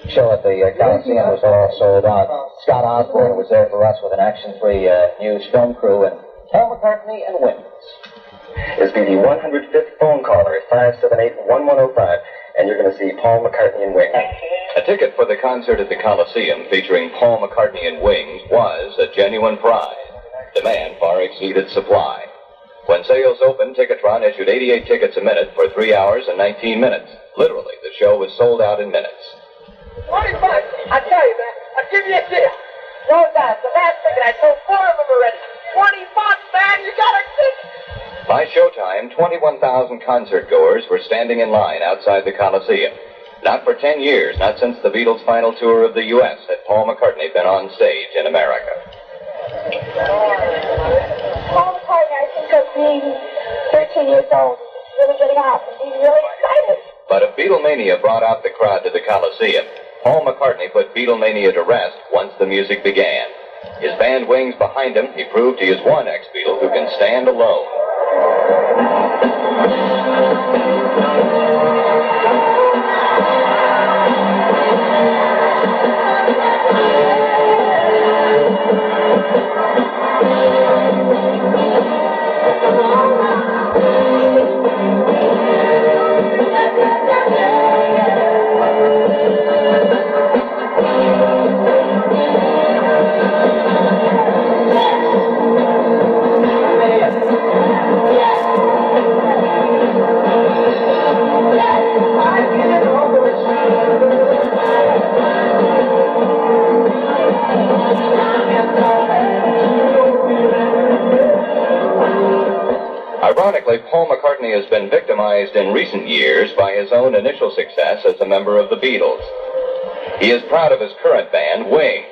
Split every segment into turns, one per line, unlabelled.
show at the Coliseum was all sold out. Scott Osborne was there for us with an action-free news film crew, and Paul McCartney and Wings. This will be the 105th phone caller at 578-1105, and you're going to see Paul McCartney and Wings.
A ticket for the concert at the Coliseum featuring Paul McCartney and Wings was a genuine prize. Demand far exceeded supply. When sales opened, Ticketron issued 88 tickets a minute for 3 hours and 19 minutes. Literally, the show was sold out in minutes.
20 bucks. I tell you, man, I'll give you a deal. No doubt. The last ticket, I sold 4 of them already. 20 bucks, man. You got a ticket.
By showtime, 21,000 concert goers were standing in line outside the Coliseum. Not for 10 years, not since the Beatles' final tour of the U.S., had Paul McCartney been on stage in America.
Paul McCartney, I think of being 13 years old, really getting off and being really excited.
But if Beatlemania brought out the crowd to the Coliseum, Paul McCartney put Beatlemania to rest once the music began. His band Wings behind him, he proved he is one ex-Beatle who can stand alone. Ironically, Paul McCartney has been victimized in recent years by his own initial success as a member of the Beatles. He is proud of his current band, Wings.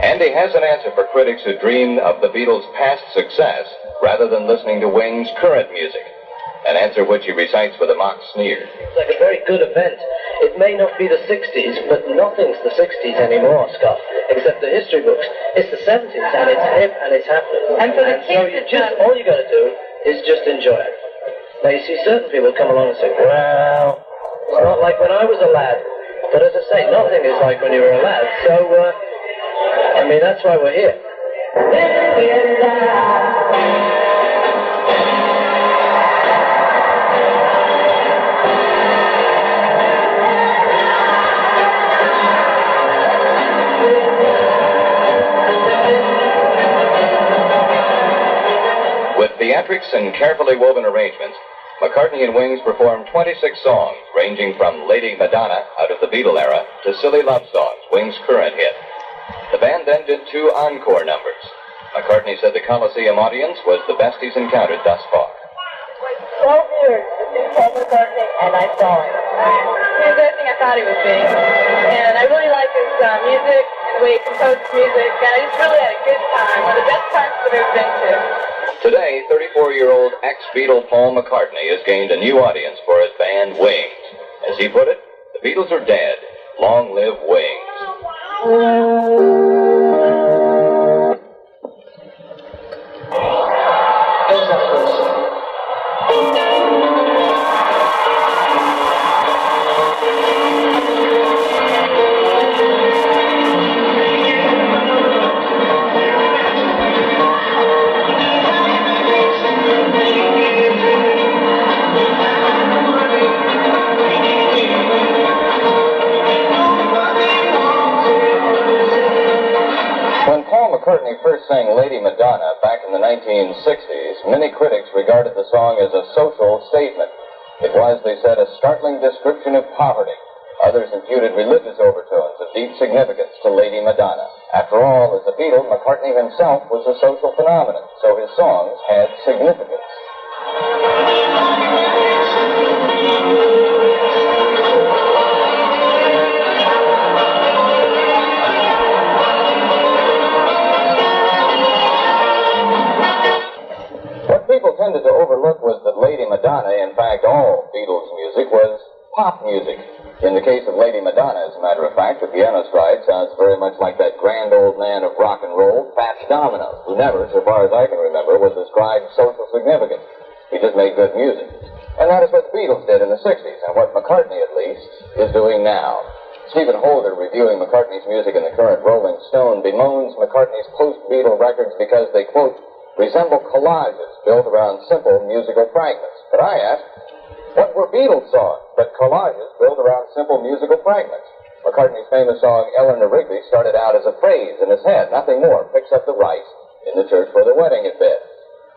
And he has an answer for critics who dream of the Beatles' past success rather than listening to Wings' current music. An answer which he recites with a mock sneer.
It's like a very good event. It may not be the 60s, but nothing's the 60s anymore, Scott, except the history books. It's the 70s, and it's hip, and it's happening.
And for the kids,
all you got to do is just enjoy it. Now, you see, certain people come along and say, well, it's not like when I was a lad. But as I say, nothing is like when you were a lad. So, I mean, that's why we're here.
With theatrics and carefully woven arrangements, McCartney and Wings performed 26 songs, ranging from Lady Madonna out of the Beatle era to Silly Love Songs, Wings' current hit. The band then did 2 encore numbers. McCartney said the Coliseum audience was the best he's encountered thus far.
12 years to see Paul McCartney, and I saw him.
He was everything I thought he would be. And I really like his music and the way he composed music. And I just really had a good time. One of the best times I've ever been to.
Today, 34-year-old ex-Beatle Paul McCartney has gained a new audience for his band Wings. As he put it, the Beatles are dead. Long live Wings. McCartney first sang Lady Madonna back in the 1960s, many critics regarded the song as a social statement. It was, they said, a startling description of poverty. Others imputed religious overtones of deep significance to Lady Madonna. After all, as a Beatle, McCartney himself was a social phenomenon, so his songs had significance. What people tended to overlook was that Lady Madonna, in fact all Beatles music, was pop music. In the case of Lady Madonna, as a matter of fact, the piano stride sounds very much like that grand old man of rock and roll, Fats Domino, who never, so far as I can remember, was ascribed social significance. He just made good music. And that is what the Beatles did in the 60s, and what McCartney, at least, is doing now. Stephen Holder, reviewing McCartney's music in the current Rolling Stone, bemoans McCartney's post-Beatle records because they, quote, resemble collages built around simple musical fragments. But I ask, what were Beatles songs but collages built around simple musical fragments? McCartney's famous song, Eleanor Rigby, started out as a phrase in his head, nothing more, picks up the rice in the church where the wedding had been.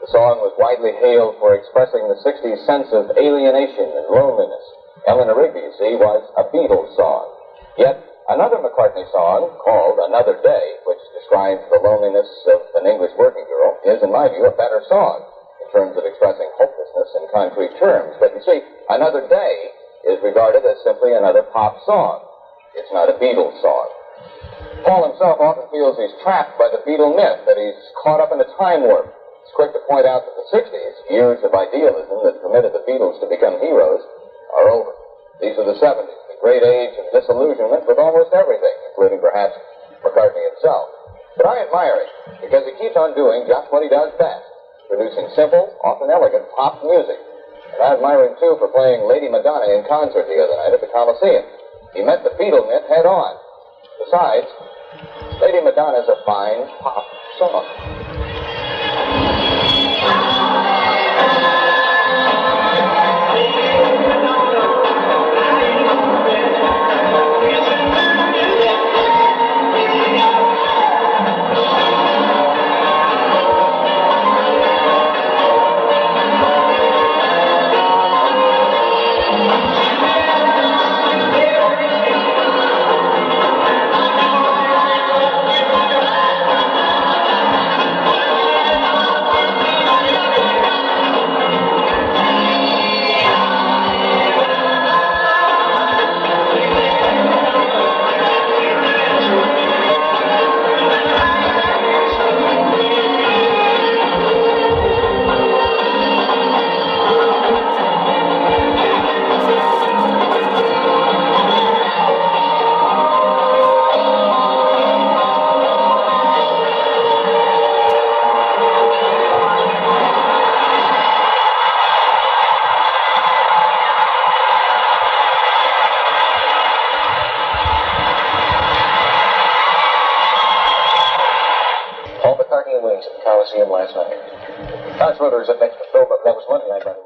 The song was widely hailed for expressing the 60s sense of alienation and loneliness. Eleanor Rigby, you see, was a Beatles song. Yet, another McCartney song, called Another Day, which describes the loneliness of an English working girl, is, in my view, a better song in terms of expressing hopelessness in concrete terms. But you see, Another Day is regarded as simply another pop song. It's not a Beatles song. Paul himself often feels he's trapped by the Beatle myth, that he's caught up in a time warp. He's quick to point out that the 60s, years of idealism that permitted the Beatles to become heroes, are over. These are the 70s. Great age of disillusionment with almost everything, including perhaps McCartney himself. But I admire him because he keeps on doing just what he does best, producing simple, often elegant pop music. And I admire him, too, for playing Lady Madonna in concert the other night at the Coliseum. He met the Beatle myth head on. Besides, Lady Madonna is a fine pop song.
Paul McCartney and Wings at the Coliseum last night. Tom Schroeder is up next for Phil, but that was Monday night, by the way.